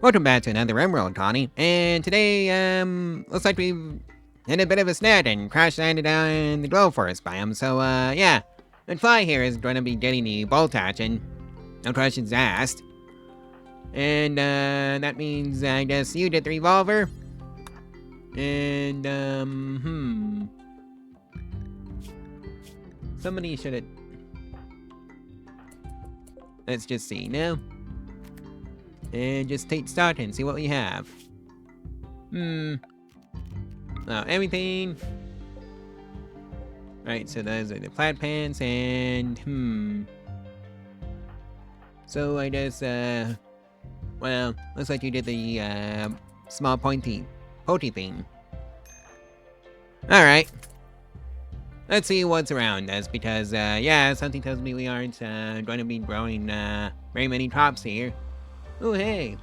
Welcome back to another rimworld, Connie. And today, looks like we've hit a bit of a snag and crash landed down in the glow forest biome. So, yeah. And Fly here is going to be getting the bolt action. No questions asked. And, that means, I guess you did the revolver. And, somebody should have... Let's just see now. And just take stock and see what we have. Everything. Right, so those are the flat pants and, So I guess, well, looks like you did the, small pokey thing. Alright. Let's see what's around us, because, yeah, something tells me we aren't, going to be growing, very many crops here. Ooh, hey.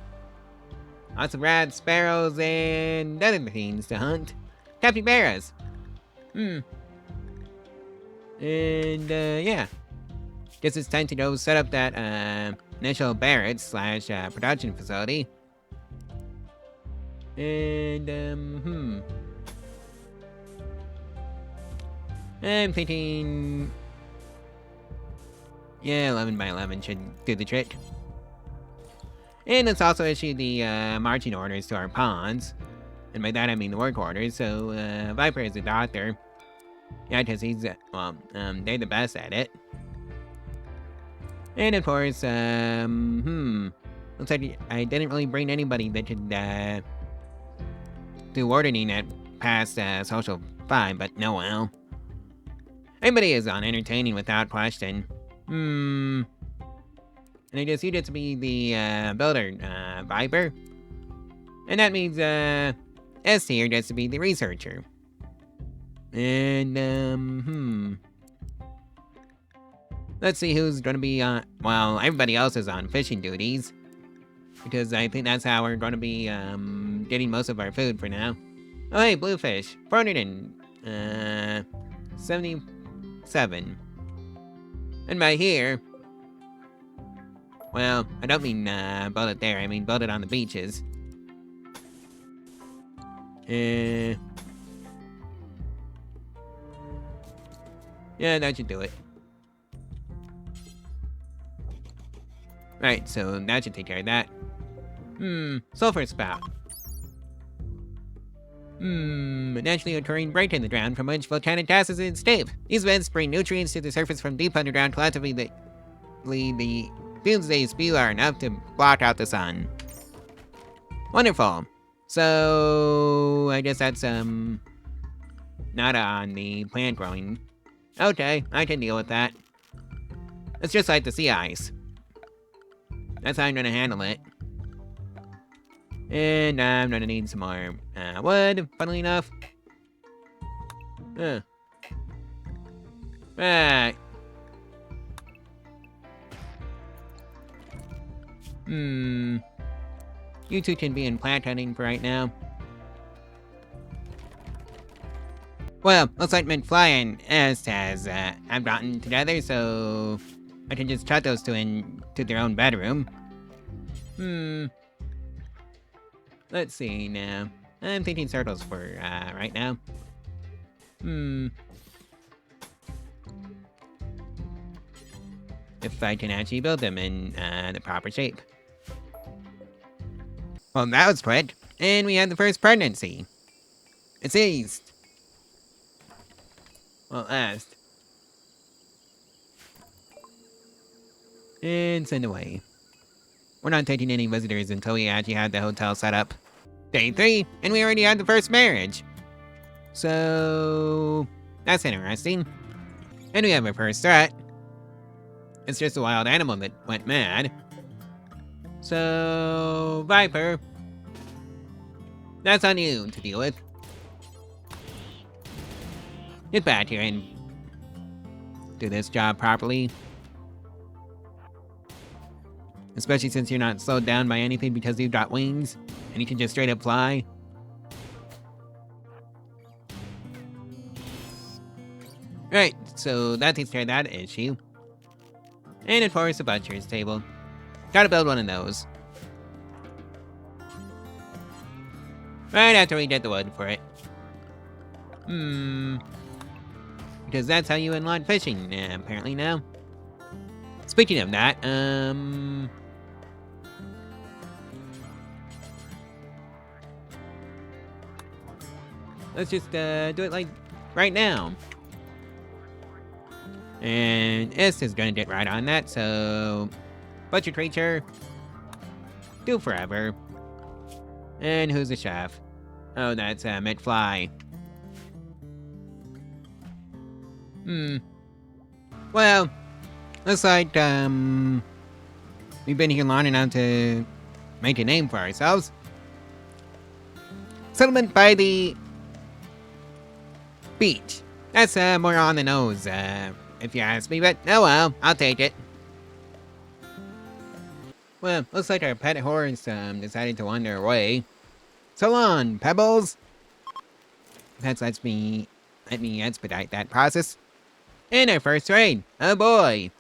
Lots of rats, sparrows, and other things to hunt. Capybaras. And, yeah. Guess it's time to go set up that, initial barracks slash, production facility. And, I'm thinking... Yeah, 11 by 11 should do the trick. And let's also issue the, marching orders to our pawns. And by that I mean the work orders, so, Viper is a doctor. Yeah, because he's, well, they're the best at it. And of course, looks like I didn't really bring anybody that could, do ordering at past, social 5, but no well. Everybody is on entertaining without question. And I guess you get to be the, builder, Viper. And that means, S here gets to be the researcher. And, let's see who's gonna be on... Well, everybody else is on fishing duties. Because I think that's how we're gonna be, getting most of our food for now. Oh, hey, bluefish. 477. And by here... Well, I don't mean, build it there. I mean build it on the beaches. Yeah, that should do it. Right, so that should take care of that. Sulfur spout. A naturally occurring break in the ground from which volcanic gases escape. These vents bring nutrients to the surface from deep underground. Collectively, the fumes they spew are enough to block out the sun. Wonderful. So, I guess that's, not on the plant growing. Okay, I can deal with that. It's just like the sea ice. That's how I'm gonna handle it. And I'm gonna need some more wood, funnily enough. Right. You two can be in plant hunting for right now. Well, looks like McFly and S have gotten together, so I can just chuck those two into their own bedroom. Let's see now. I'm thinking turtles for right now. If I can actually build them in the proper shape. Well, that was quick. And we had the first pregnancy. It's eased. Well, last. And send away. We're not taking any visitors until we actually had the hotel set up. Day 3, and we already had the first marriage. So... that's interesting. And we have our first threat. It's just a wild animal that went mad. So... Viper. That's on you to deal with. Get back here and do this job properly. Especially since you're not slowed down by anything because you've got wings and you can just straight up fly. Right, so that takes care of that issue. And of course, the butcher's table. Gotta build one of those. Right after we get the wood for it. Because that's how you unlock fishing, apparently now. Speaking of that, let's just, do it, like, right now. And S is gonna get right on that, so... Butcher creature. Do forever. And who's the chef? Oh, that's, McFly. Well, looks like, we've been here long enough to make a name for ourselves. Settlement by the beach. That's, more on the nose, if you ask me, but oh well, I'll take it. Well, looks like our pet horse, decided to wander away. So long, Pebbles! That let me expedite that process. And our first raid, oh boy!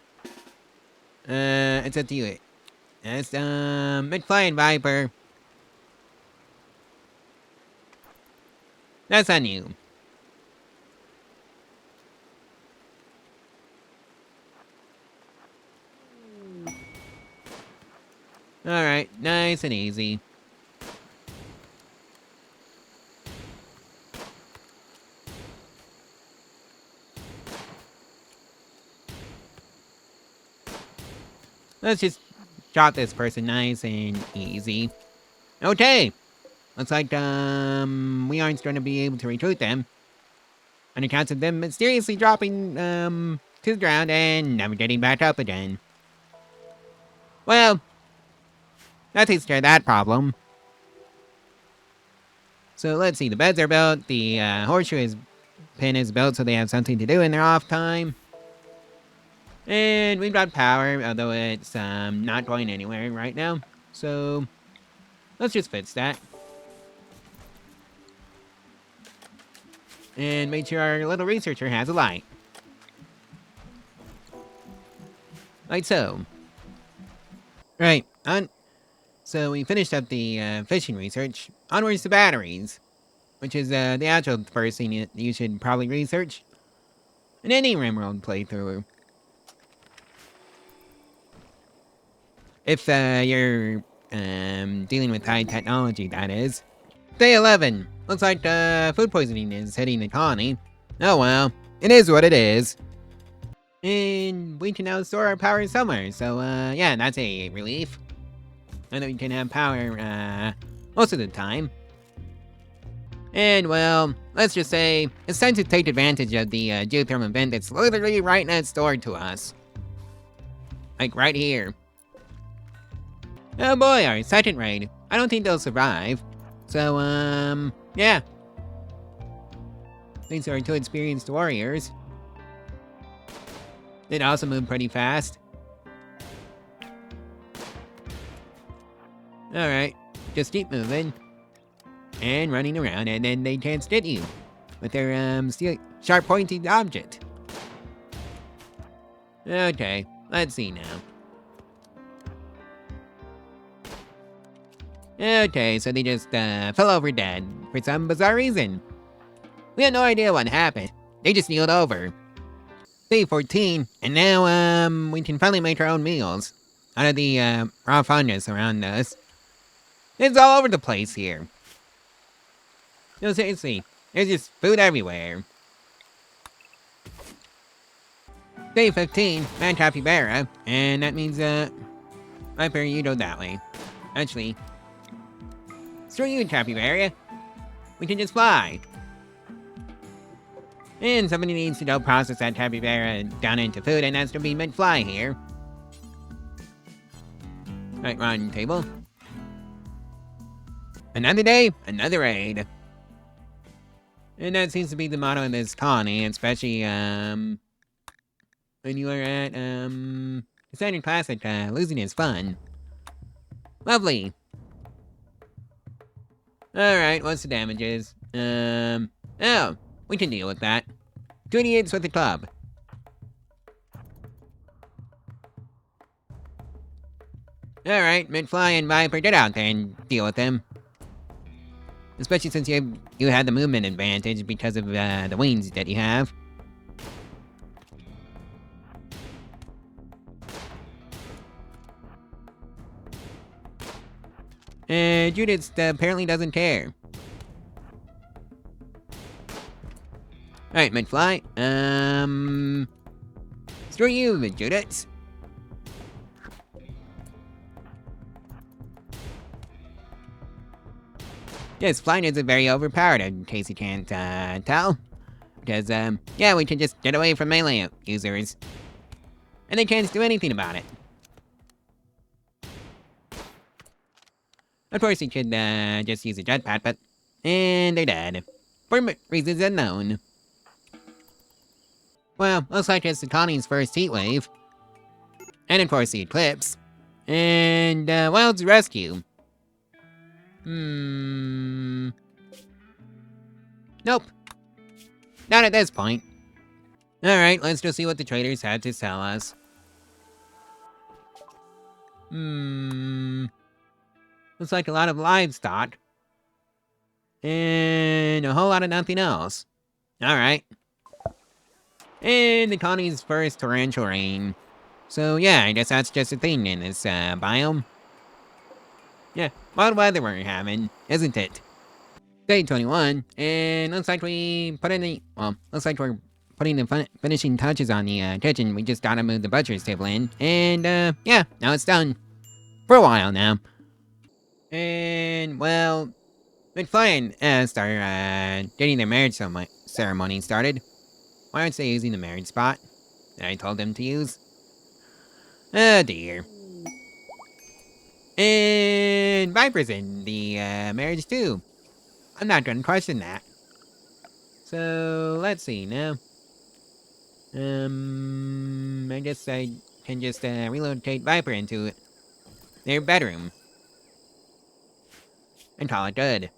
It's up to you. It's, McFly and Viper. That's on you. Alright, nice and easy. Let's just drop this person nice and easy. Okay! Looks like, we aren't going to be able to recruit them. On account of them mysteriously dropping, to the ground and never getting back up again. Well, that takes care of that problem. So let's see, the beds are built, the horseshoe pin is built so they have something to do in their off time. And we've got power, although it's not going anywhere right now. So let's just fix that. And make sure our little researcher has a light. Like so. Right, so we finished up the fishing research. Onwards to batteries, which is the actual first thing you should probably research in any rimworld playthrough. If you're dealing with high technology, that is. Day 11. Looks like food poisoning is hitting the colony. Oh well, it is what it is. And we can now store our power somewhere, so yeah, that's a relief. And that we can have power most of the time. And well, let's just say it's time to take advantage of the geothermal vent that's literally right next door to us. Like right here. Oh boy, our second raid. I don't think they'll survive. So, yeah. These are two experienced warriors. They'd also move pretty fast. Alright, just keep moving. And running around, and then they can't get you. With their, sharp pointed object. Okay, let's see now. Okay, so they just, fell over dead, for some bizarre reason. We had no idea what happened. They just kneeled over. Day 14, and now, we can finally make our own meals. Out of the, raw fungus around us. It's all over the place here. No, seriously, there's just food everywhere. Day 15, man capybara, and that means, Viper, you go that way. Actually, screw you, capybara. We can just fly. And somebody needs to go process that capybara down into food, and that's gonna be McFly here. Right, round table. Another day, another raid. And that seems to be the motto of this colony, especially, when you are at, the standard classic, losing is fun. Lovely. Alright, what's the damages? Oh, we can deal with that. 2 idiots with a club. Alright, McFly and Viper, get out there and deal with them. Especially since you had the movement advantage because of the wings that you have. And Judith apparently doesn't care. Alright, Midfly. Screw you, Judith. Yes, flying isn't very overpowered, in case you can't tell. Because, yeah, we can just get away from melee users. And they can't do anything about it. Of course, you could just use a jetpack, but... And they're dead. For reasons unknown. Well, looks like it's the colony's first heat wave. And of course the eclipse. And, well, it's rescue. Nope. Not at this point. Alright, let's just see what the traders had to sell us. Looks like a lot of livestock. And a whole lot of nothing else. Alright. And the colony's first torrential rain. So yeah, I guess that's just a thing in this biome. Yeah, wild weather we're having, isn't it? Day 21, and looks like we put in the... Well, looks like we're putting the finishing touches on the kitchen. We just gotta move the butcher's table in. And yeah, now it's done. For a while now. And, well... McFly and Est are getting their marriage ceremony started. Why aren't they using the marriage spot that I told them to use? Oh dear. And Viper's in the marriage too. I'm not gonna question that. So let's see now. I guess I can just relocate Viper into their bedroom and call it good.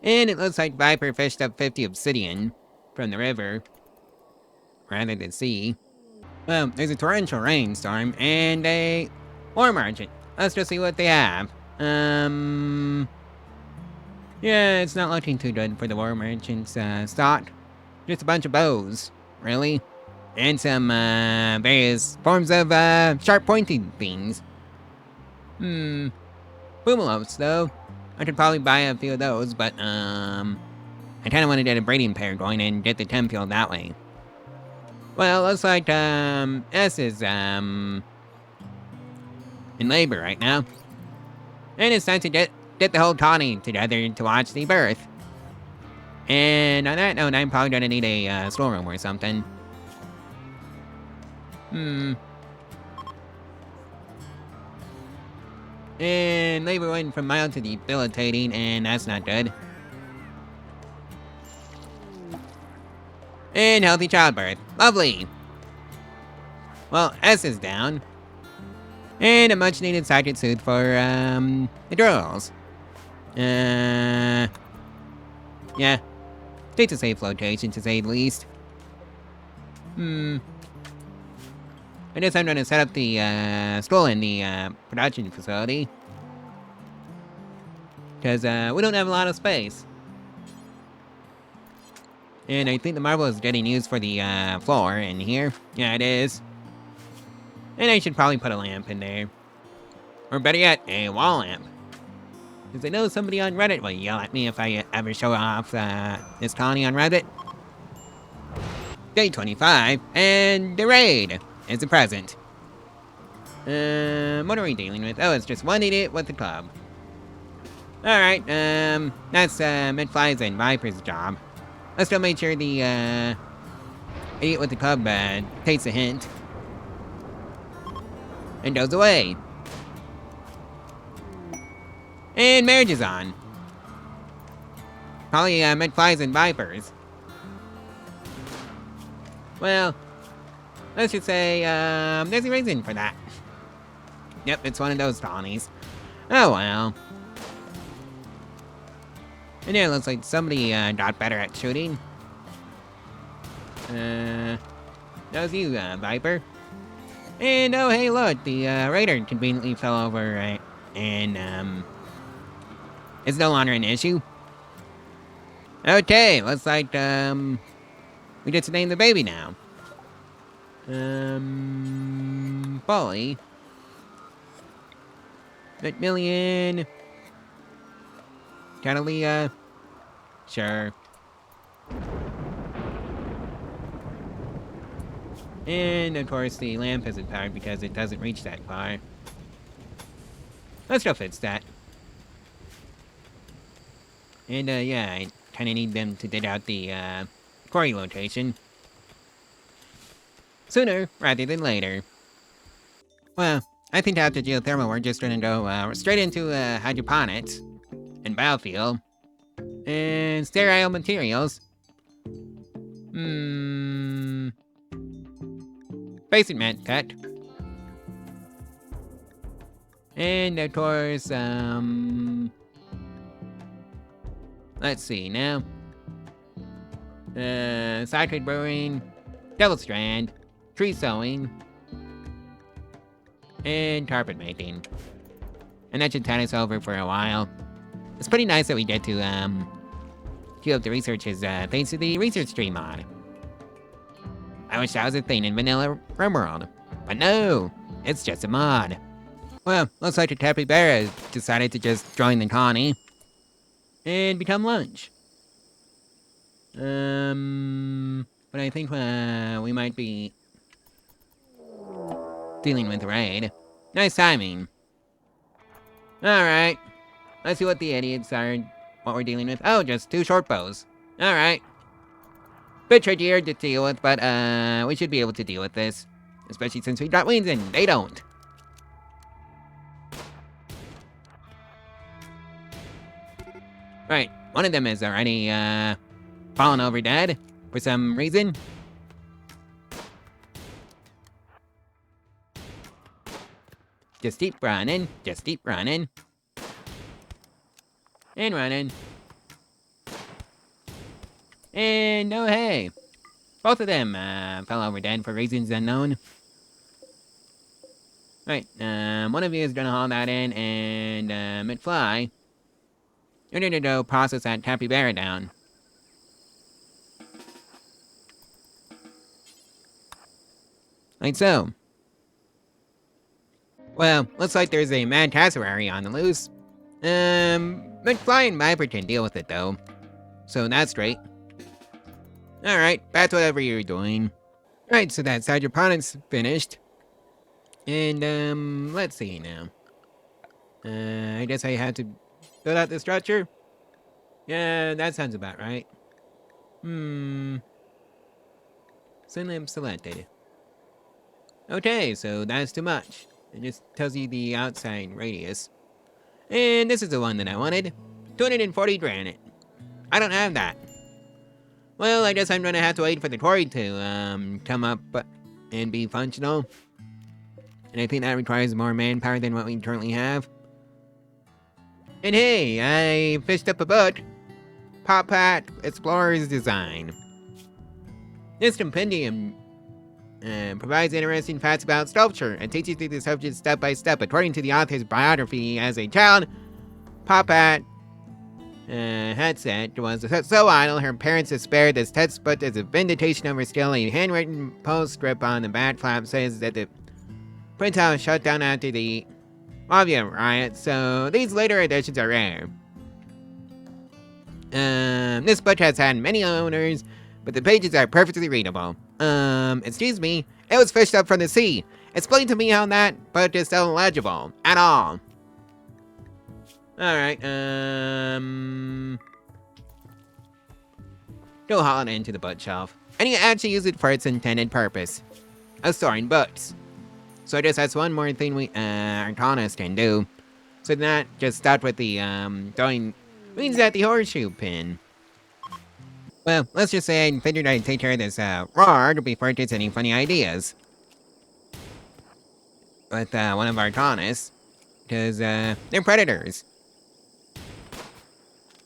And it looks like Viper fished up 50 obsidian from the river, rather than sea. Well, there's a torrential rainstorm and a war merchant. Let's just see what they have. Yeah, it's not looking too good for the war merchant's stock. Just a bunch of bows, really. And some various forms of sharp pointed things. Pumalopes, though. I could probably buy a few of those, but I kinda want to get a braiding pair going and get the Temp field that way. Well, looks like S is in labor right now. And it's time to get the whole colony together to watch the birth. And on that note, I'm probably gonna need a storeroom or something. And labor went from mild to debilitating, and that's not good. And healthy childbirth. Lovely! Well, S is down. And a much needed psychic suit for, the girls. Yeah. It's a safe location, to say the least. I guess I'm gonna set up the, school in the, production facility. Because, we don't have a lot of space. And I think the marble is getting used for the, floor in here. Yeah, it is. And I should probably put a lamp in there. Or better yet, a wall lamp. Because I know somebody on Reddit will yell at me if I ever show off this colony on Reddit. Day 25, and the raid is a present. What are we dealing with? Oh, it's just one idiot with the club. Alright, that's Midfly's and Viper's job. Let's go make sure the idiot with the club takes a hint. And goes away. And marriage is on. Probably Midflies and Vipers. Well, let's just say there's a reason for that. Yep, it's one of those colonies. Oh well. And yeah, it looks like somebody got better at shooting. That was you, Viper. And oh hey look, the raider conveniently fell over and It's no longer an issue. Okay, looks like, we get to name the baby now. Polly. Macmillian. Catalia. Sure. And, of course, the lamp isn't powered because it doesn't reach that far. Let's go fix that. And, yeah, I kinda need them to dig out the, quarry location. Sooner rather than later. Well, I think after geothermal, we're just gonna go, straight into, hydroponics. And biofuel. And sterile materials. Basic mat cut. And, of course, let's see now. Cyclid brewing, double strand, tree sewing, and carpet making. And that should tide us over for a while. It's pretty nice that we get to, queue up the researches, thanks to the research tree mod. I wish that was a thing in vanilla rimworld. But no, it's just a mod. Well, looks like the capybara decided to just join the colony. And become lunch. But I think, we might be dealing with raid. Nice timing. Alright. Let's see what the idiots are, what we're dealing with. Oh, just 2 short bows. Alright. Bit trickier to deal with, but, we should be able to deal with this. Especially since we got wings and they don't. Right, one of them is already, fallen over dead for some reason. Just keep running, just keep running. And running. And oh hey, both of them, fell over dead for reasons unknown. Right, one of you is gonna haul that in, and, McFly, you're gonna go process that capybara down. Like so. Well, looks like there's a mad cassowary on the loose. McFly and Viper can deal with it though. So that's great. Alright, that's whatever you're doing. Right, so that's hydroponics finished. And, let's see now. I guess I had to build out the structure? Yeah, that sounds about right. Synlimp selected. Okay, so that's too much. It just tells you the outside radius. And this is the one that I wanted. 240 granite. I don't have that. Well, I guess I'm gonna have to wait for the quarry to, come up and be functional. And I think that requires more manpower than what we currently have. And hey, I fished up a book. Pop Hat Explorer's Design. This compendium provides interesting facts about sculpture and teaches you the subject step by step. According to the author's biography, as a child, Pop Hat Headset was so idle, her parents despaired. This textbook is a vindication of her skill. A handwritten postscript on the back flap says that the printout was shut down after the Mafia riot, so these later editions are rare. This book has had many owners, but the pages are perfectly readable. Excuse me, it was fished up from the sea. Explain to me how that book is so legible, at all. Alright, go haul it into the bookshelf. And you actually use it for its intended purpose. Of storing books. So I guess that's one more thing we, Arcanist can do. So not just start with the, throwing wings at the horseshoe pin. Well, let's just say I figured I'd take care of this, roar before it gets any funny ideas. With, one of Arcanists. Because, they're predators.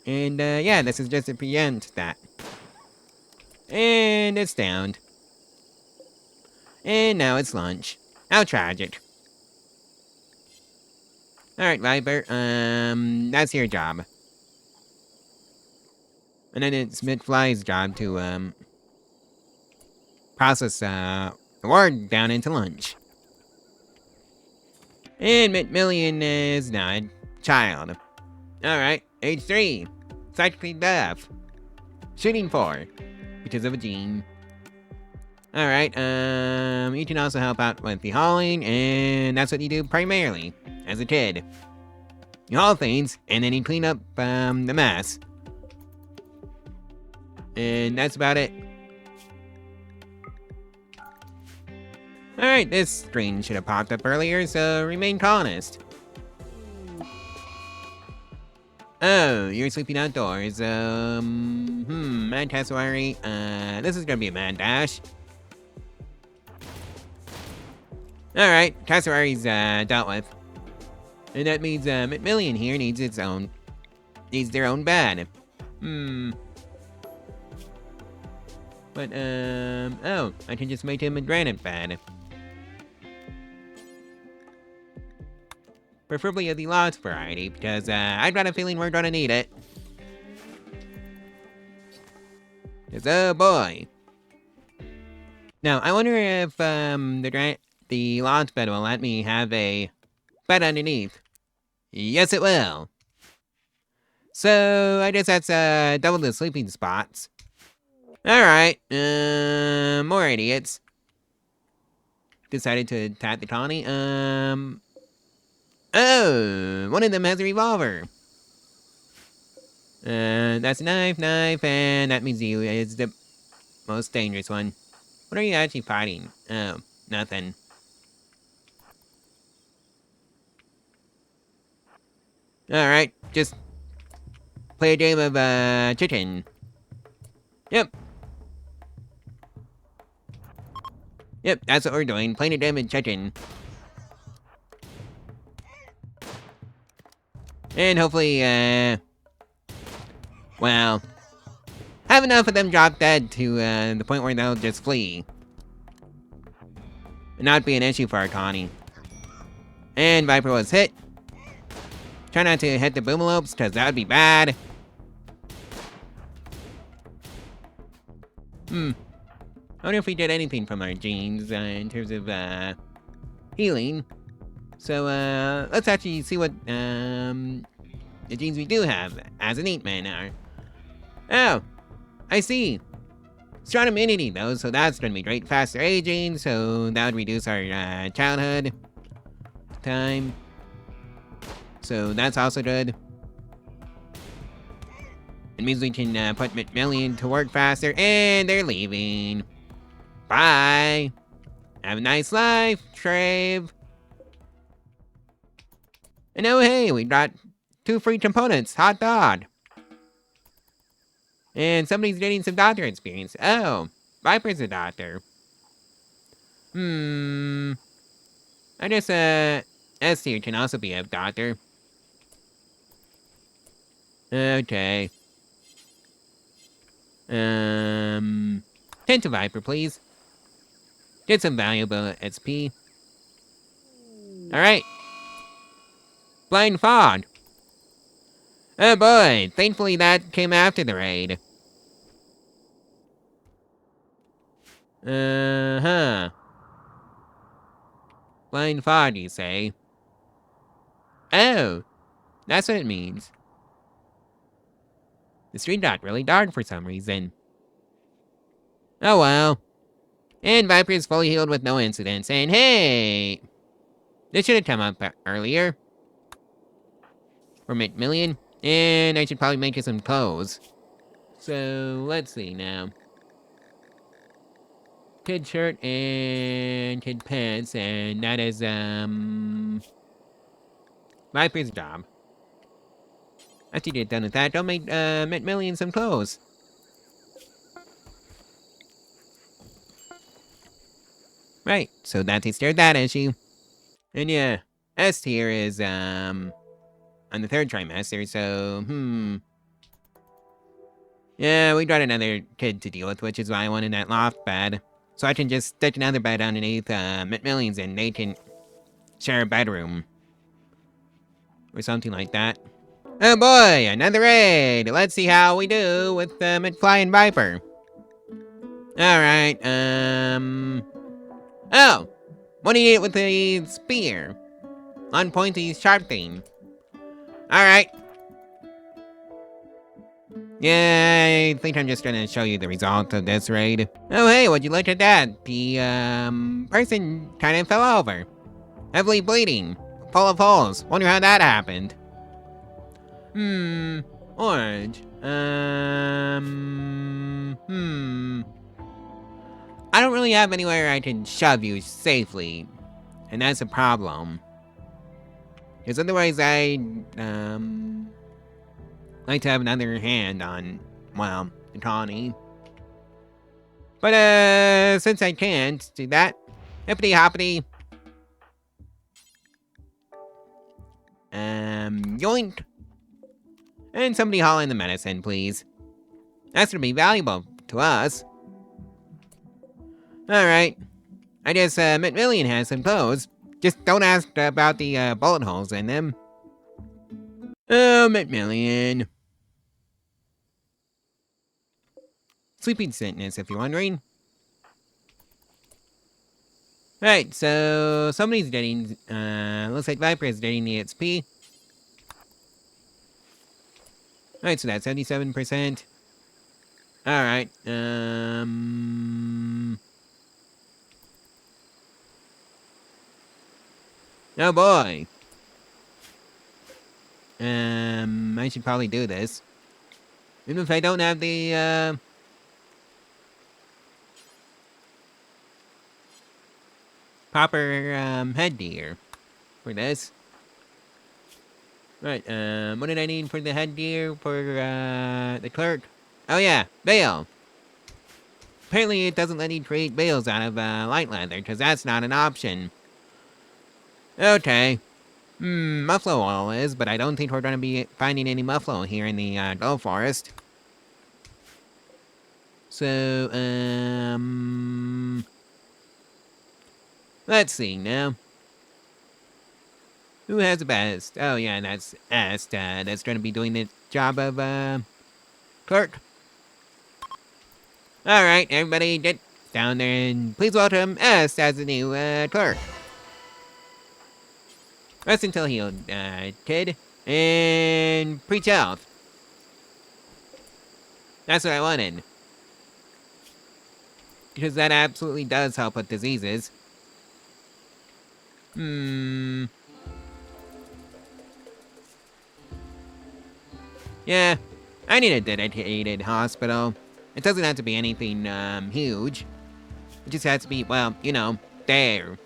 And, yeah, this is just to preempt that. And it's downed. And now it's lunch. How tragic. Alright, Viper, that's your job. And then it's Mid-Fly's job to, process, the ward down into lunch. And Mid-Million is now a child. Alright, age 3. Psychically deaf. Shooting 4. Because of a gene. Alright, you can also help out with the hauling, and that's what you do primarily, as a kid. You haul things, and then you clean up, the mess. And that's about it. Alright, this screen should have popped up earlier, so remain colonist. Oh, you're sleeping outdoors, mad cassowary, this is gonna be a mad dash. Alright, cassowary's, dealt with. And that means, Million here needs their own bed. But, oh, I can just make him a granite bed. Preferably of the lost variety, because, I've got a feeling we're gonna need it. 'Cause, oh boy. Now, I wonder if, the launch bed will let me have a bed underneath. Yes, it will. So, I guess that's, double the sleeping spots. Alright, more idiots. Decided to attack the colony, oh, one of them has a revolver. That's a knife, and that means you is the most dangerous one. What are you actually fighting? Oh, nothing. Alright, just play a game of, chicken. Yep. Yep, that's what we're doing, playing a game of chicken. And hopefully, well, have enough of them drop dead to, the point where they'll just flee. And not be an issue for our colony. And Viper was hit. Try not to hit the boomalopes, because that would be bad. I wonder if we did anything from our genes, in terms of, healing. So, let's actually see what, the genes we do have as an Eat Man are. Oh, I see. Strong immunity, though, so that's gonna be great. Faster aging, so that would reduce our, childhood time. So that's also good. It means we can, put Million to work faster, and they're leaving. Bye. Have a nice life, Trave. And oh hey, we got 2 free components. Hot dog. And somebody's getting some doctor experience. Oh, Viper's a doctor. I guess, S tier can also be a doctor. Okay. 10 to Viper, please. Get some valuable XP. Alright. Blind fog. Oh boy, thankfully that came after the raid. Blind fog, you say? Oh, that's what it means. The street got really dark for some reason. Oh well. And Viper is fully healed with no incidents, and hey! This should have come up earlier. For Million. And I should probably make you some clothes. So, let's see now. Kid shirt and kid pants, and that is, Viper's job. After you get done with that, don't make, Million some clothes. Right, so that takes care of that issue. And yeah, S tier is, on the 3rd trimester, so, yeah, we got another kid to deal with, which is why I wanted that loft bed. So I can just stick another bed underneath, Million's and they can share a bedroom. Or something like that. Oh boy, another raid! Let's see how we do with McFly and Viper. Alright, Oh! What do you eat with the spear? On pointy, sharp thing. Alright. Yeah, I think I'm just gonna show you the result of this raid. Oh hey, would you look at that? The, person kinda fell over. Heavily bleeding. Full of holes. Wonder how that happened. Orange. I don't really have anywhere I can shove you safely. And that's a problem. Because otherwise I'd, like to have another hand on, well, the colony. But, since I can't do that, hippity hoppity. Yoink. And somebody haul in the medicine, please. That's gonna be valuable to us. Alright. I guess, McMillian has some clothes. Just don't ask about the, bullet holes in them. Oh, McMillian. Sleeping sickness, if you're wondering. Alright, so somebody's getting, looks like Viper is getting the XP. Alright, so that's 77%. Alright, oh boy. I should probably do this. Even if I don't have the, proper, headgear for this. Right, what did I need for the headgear for, the clerk? Oh yeah, bale. Apparently it doesn't let you create bales out of, light leather, because that's not an option. Okay. Muffalo oil is, but I don't think we're gonna be finding any muffalo here in the, gold forest. So, let's see now. Who has the best? Oh yeah, that's Est. That's gonna be doing the job of, clerk. Alright, everybody get down there and please welcome Est as the new, clerk. Rest until healed, kid. And preach health. That's what I wanted. Because that absolutely does help with diseases. Yeah, I need a dedicated hospital. It doesn't have to be anything, huge. It just has to be, well, you know, there.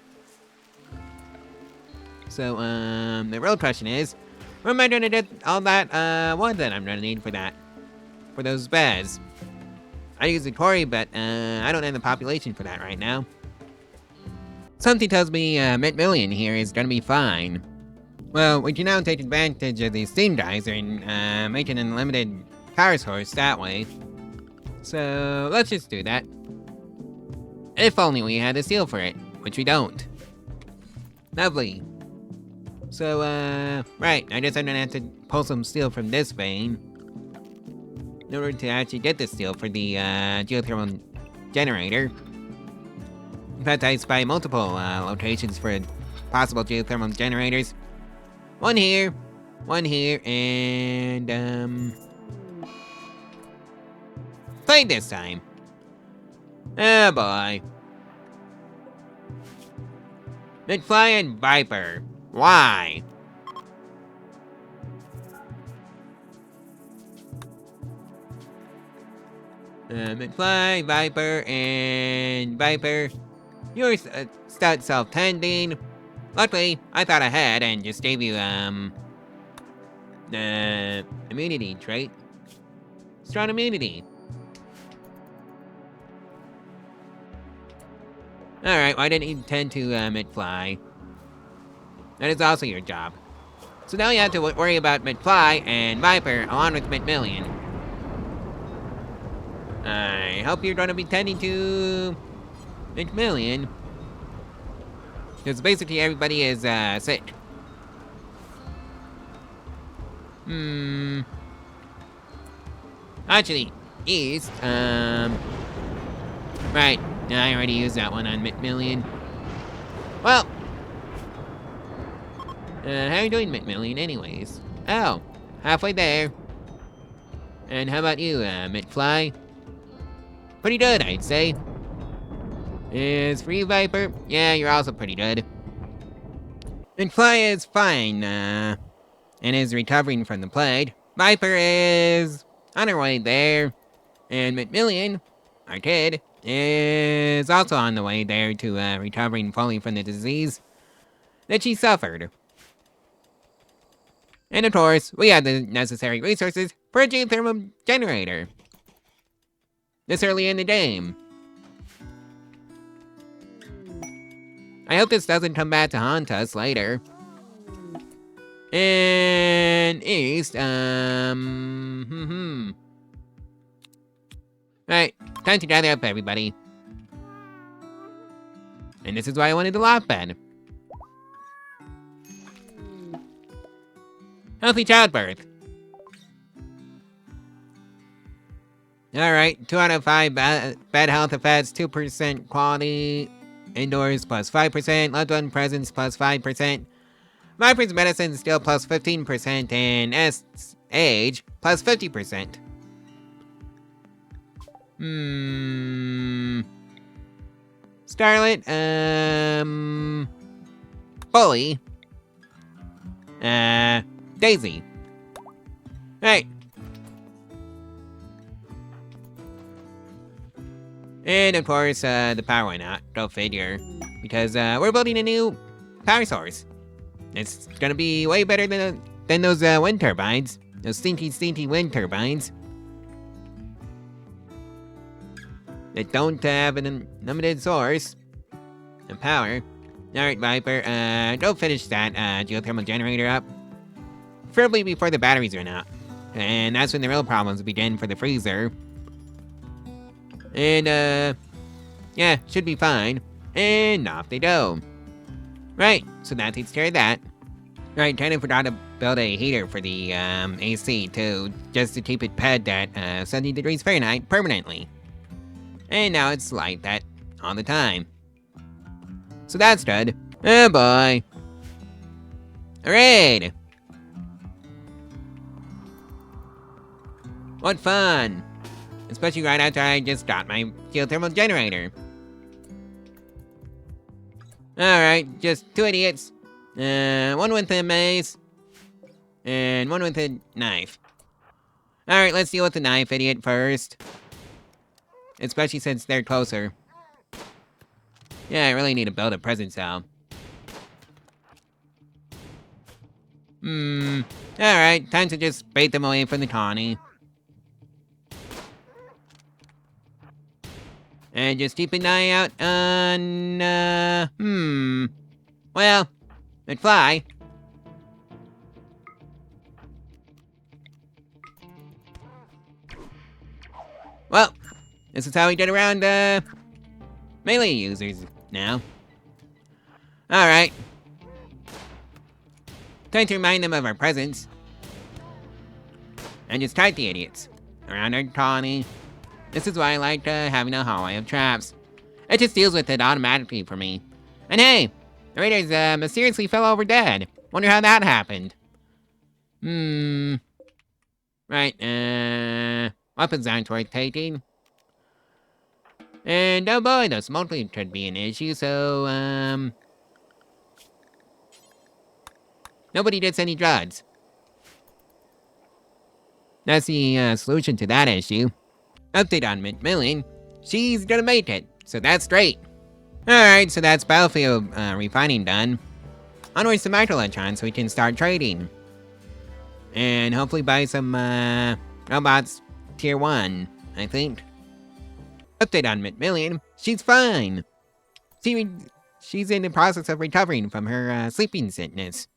So, the real question is, where am I gonna get all that, wood that I'm gonna need for that? For those beds? I use the quarry, but, I don't have the population for that right now. Something tells me, McMillian here is gonna be fine. Well, we can now take advantage of the steam geyser and, make an unlimited power source that way. So, let's just do that. If only we had a steel for it, which we don't. Lovely. So, right, I guess I'm gonna have to pull some steel from this vein in order to actually get the steel for the, geothermal generator. In fact, I spy multiple, locations for possible geothermal generators. One here, and, played this time. Oh boy. McFly and Viper. Why? McFly, Viper, and Viper. You're stout self-tending. Luckily, I thought ahead and just gave you, immunity trait. Strong immunity. Alright, why didn't you tend to, McFly? That is also your job. So now you have to worry about McFly and Viper along with McMillian. I hope you're gonna be tending to McMillian. Because basically everybody is, sick. Actually, east, right. I already used that one on Macmillian. Well, how are you doing, Macmillian, anyways? Oh, halfway there. And how about you, McFly? Pretty good, I'd say. Is Free Viper? Yeah, you're also pretty good. McFly is fine, and is recovering from the plague. Viper is on her way there. And Macmillian, our kid, is also on the way there to recovering fully from the disease that she suffered. And of course, we have the necessary resources for a geothermal generator. This early in the game. I hope this doesn't come back to haunt us later. And east, Right, time to gather up everybody. And this is why I wanted the lock bed. Healthy childbirth. Alright, 2 out of 5 bad health effects, 2% quality, indoors plus 5%, loved one presence plus 5%, Viper's medicine still plus 15%, and age plus 50%. Starlet, Bully, Daisy. Right. And of course, the power went out. Go figure. Because, we're building a new power source. It's gonna be way better than those, wind turbines. Those stinky wind turbines. That don't have an unlimited source of power. Alright, Viper, go finish that, geothermal generator up. Preferably before the batteries run out. And that's when the real problems begin for the freezer. And, yeah, should be fine. And off they go. Right, so that takes care of that. Right, kinda forgot to build a heater for the, AC, too. Just to keep it pegged at, 70 degrees Fahrenheit permanently. And now it's like that all the time. So that's good. Oh boy. Alright. What fun. Especially right after I just got my geothermal generator. Alright, just 2 idiots. One with a mace. And one with a knife. Alright, let's deal with the knife idiot first. Especially since they're closer. Yeah, I really need to build a presence cell. Alright, time to just bait them away from the colony. And just keep an eye out on, well, McFly. Well, this is how we get around, melee users now. Alright. Time to remind them of our presence. And just type the idiots around our colony. This is why I like having a hallway of traps. It just deals with it automatically for me. And hey, the raiders mysteriously fell over dead. Wonder how that happened. Right, weapons aren't worth taking. And oh boy, the smoking could be an issue, so, nobody gets any drugs. That's the solution to that issue. Update on Macmillian. She's gonna make it, so that's great. Alright, so that's battlefield refining done. Onwards to Microelectron so we can start trading. And hopefully buy some robots tier 1, I think. Update on Macmillian. She's fine. She's in the process of recovering from her sleeping sickness.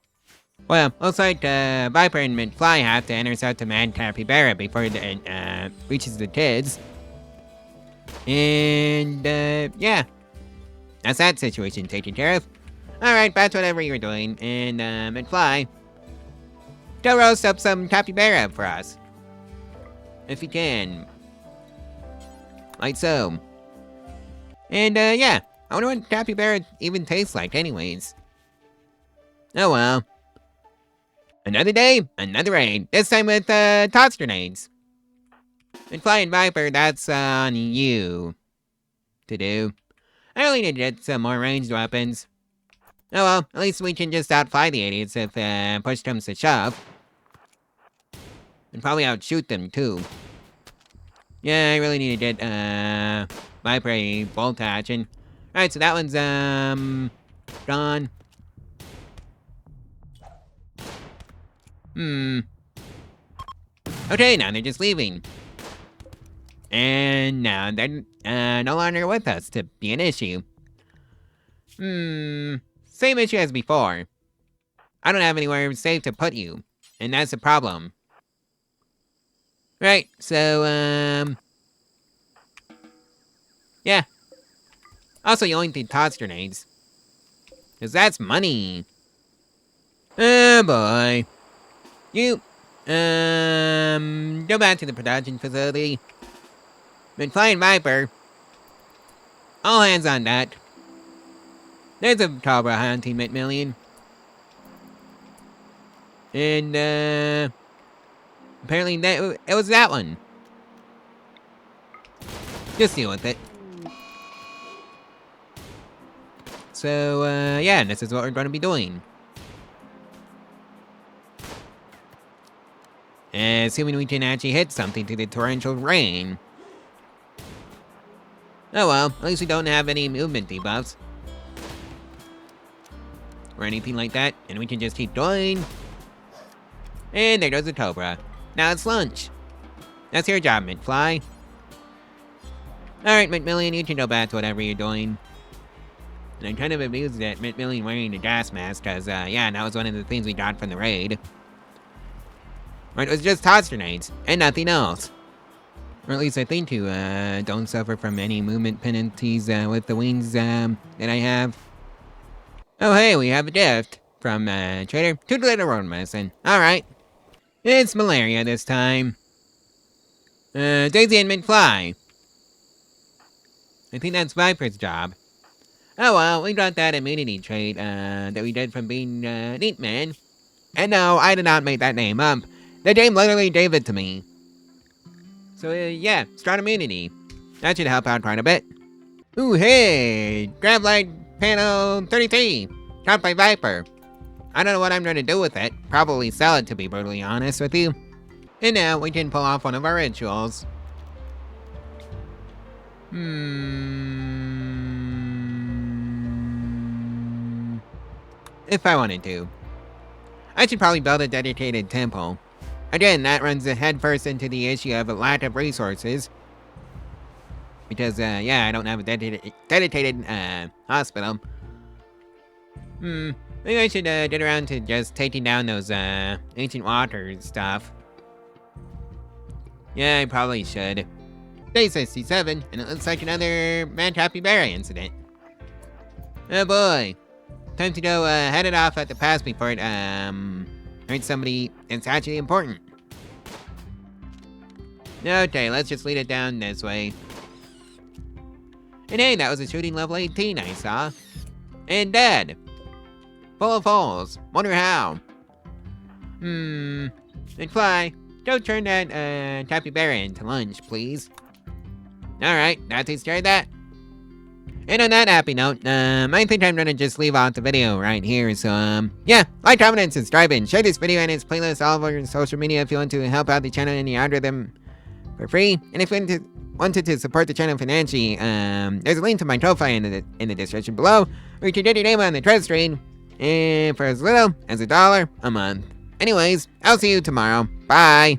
Well, looks like Viper and McFly have to intercept the mad capybara before it reaches the kids. And yeah, that's that situation taken care of. Alright, back to whatever you're doing. And McFly, Go roast up some capybara for us. If you can. Like so. And, yeah. I wonder what capybara even tastes like anyways. Oh well. Another day, another raid. This time with, toss grenades. And Flying Viper, that's on you to do. I really need to get some more ranged weapons. Oh well, at least we can just outfly the idiots if, push comes to shove. And probably outshoot them, too. Yeah, I really need to get, Viper a bolt action. Alright, so that one's, gone. Okay, now they're just leaving. And now they're, no longer with us to be an issue. Same issue as before. I don't have anywhere safe to put you, and that's the problem. Right, so, yeah. Also, you only need toss grenades. Because that's money. Oh boy. You, go back to the production facility. Been Flying Viper. All hands on that. There's a Cobra hunting McMillion. And, apparently it was that one. Just deal with it. So, yeah, this is what we're going to be doing. Assuming we can actually hit something to the torrential rain. Oh well, at least we don't have any movement debuffs. Or anything like that, and we can just keep going. And there goes the Cobra. Now it's lunch. That's your job, McFly. Alright, McMillian, you can go back to whatever you're doing. And I'm kind of amused at McMillian wearing the gas mask, cause, yeah, that was one of the things we got from the raid. Or it was just toss grenades, and nothing else. Or at least I think you, don't suffer from any movement penalties, with the wings, that I have. Oh hey, we have a gift from, Trader to the Little Road Medicine. Alright. It's malaria this time. Daisy and McFly. I think that's Viper's job. Oh well, we got that immunity trait, that we did from being, Neat Man. And no, I did not make that name up. The game literally gave it to me. So, yeah, strong immunity. That should help out quite a bit. Ooh, hey! Grab light panel 33. Caught by Viper. I don't know what I'm going to do with it. Probably sell it, to be brutally honest with you. And now we can pull off one of our rituals. If I wanted to. I should probably build a dedicated temple. Again, that runs headfirst into the issue of a lack of resources. Because, yeah, I don't have a dedicated hospital. Maybe I should, get around to just taking down those, ancient water stuff. Yeah, I probably should. Day 67, and it looks like another capybara incident. Oh boy. Time to go, head it off at the pass before it, hurts somebody that's actually important. Okay, let's just lead it down this way. And hey, that was a shooting level 18 I saw. And dead. Full of holes. Wonder how. McFly, go turn that, capybara into lunch, please. Alright, that takes care of that. And on that happy note, I think I'm gonna just leave off the video right here, so, yeah, like, comment, and subscribe, and share this video and its playlist all over your social media if you want to help out the channel and the algorithm for free. And if you wanted to support the channel financially, there's a link to my Ko-Fi in the description below, where you can get your name on the trust stream, and for as little as $1 a month. Anyways, I'll see you tomorrow. Bye!